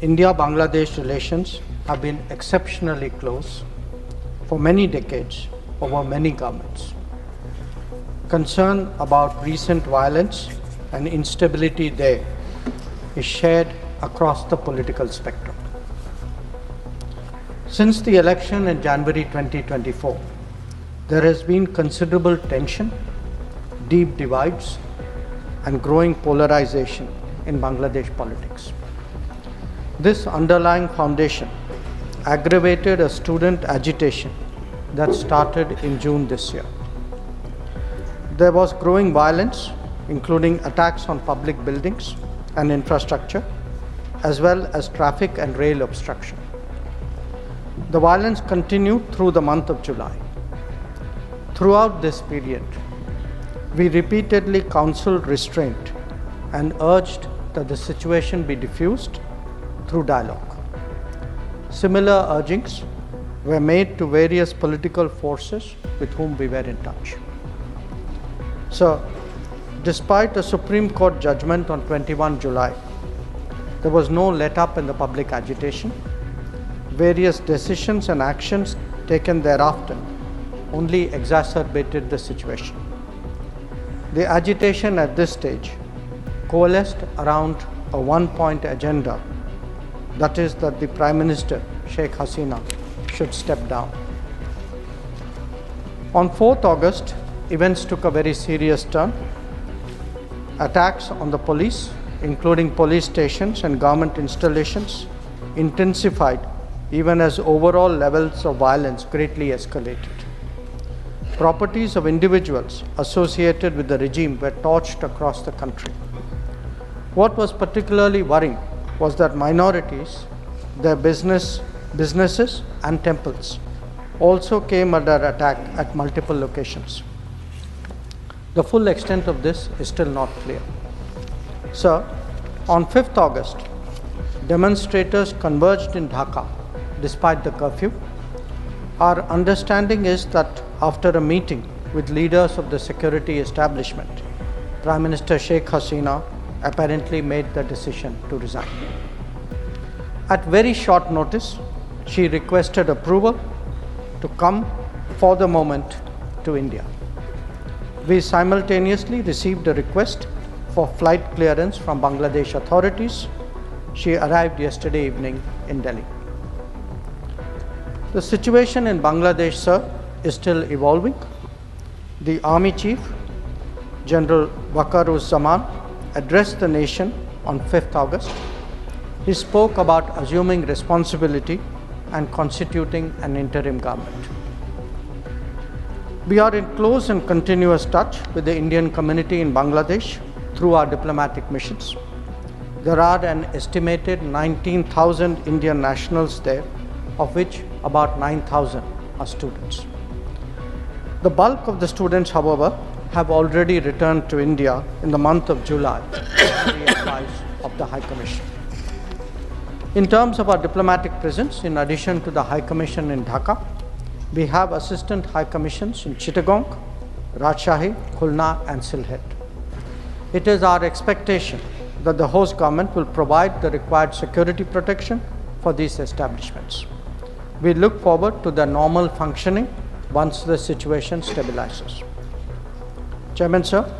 India-Bangladesh relations have been exceptionally close for many decades over many governments. Concern about recent violence and instability there is shared across the political spectrum. Since the election in January 2024, there has been considerable tension, deep divides, and growing polarization in Bangladesh politics. This underlying foundation aggravated a student agitation that started in June this year. There was growing violence, including attacks on public buildings and infrastructure, as well as traffic and rail obstruction. The violence continued through the month of July. Throughout this period, we repeatedly counseled restraint and urged that the situation be diffused through dialogue. Similar urgings were made to various political forces with whom we were in touch. So, despite a Supreme Court judgment on 21 July, there was no let-up in the public agitation. Various decisions and actions taken thereafter only exacerbated the situation. The agitation at this stage coalesced around a one-point agenda, that is that the Prime Minister, Sheikh Hasina, should step down. On 4th August, events took a very serious turn. Attacks on the police, including police stations and government installations, intensified even as overall levels of violence greatly escalated. Properties of individuals associated with the regime were torched across the country. What was particularly worrying was that minorities, their businesses and temples also came under attack at multiple locations. The full extent of this is still not clear. So, on 5th August, demonstrators converged in Dhaka despite the curfew. Our understanding is that after a meeting with leaders of the security establishment, Prime Minister Sheikh Hasina apparently made the decision to resign. At very short notice, she requested approval to come for the moment to India. We simultaneously received a request for flight clearance from Bangladesh authorities. She arrived yesterday evening in Delhi. The situation in Bangladesh, sir, is still evolving. The Army Chief, General Waqar-uz-Zaman, addressed the nation on 5th August. He spoke about assuming responsibility and constituting an interim government. We are in close and continuous touch with the Indian community in Bangladesh through our diplomatic missions. There are an estimated 19,000 Indian nationals there, of which about 9,000 are students. The bulk of the students, however, have already returned to India in the month of July on the advice of the High Commission. In terms of our diplomatic presence, in addition to the High Commission in Dhaka, we have Assistant High Commissions in Chittagong, Rajshahi, Khulna and Sylhet. It is our expectation that the host government will provide the required security protection for these establishments. We look forward to their normal functioning once the situation stabilizes. Chairman, sir,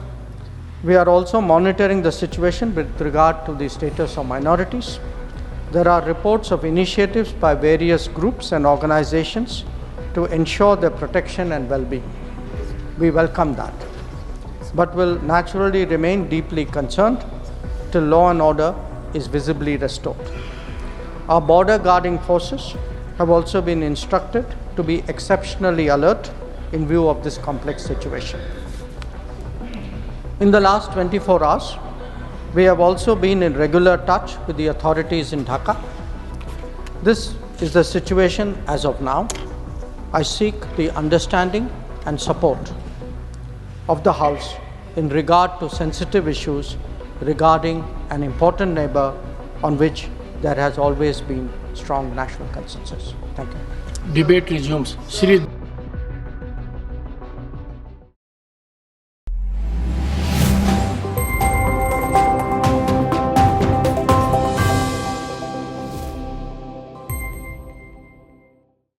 we are also monitoring the situation with regard to the status of minorities. There are reports of initiatives by various groups and organizations to ensure their protection and well-being. We welcome that, but will naturally remain deeply concerned till law and order is visibly restored. Our border guarding forces have also been instructed to be exceptionally alert in view of this complex situation. In the last 24 hours, we have also been in regular touch with the authorities in Dhaka. This is the situation as of now. I seek the understanding and support of the House in regard to sensitive issues regarding an important neighbor on which there has always been strong national consensus. Thank you. Debate resumes. Shri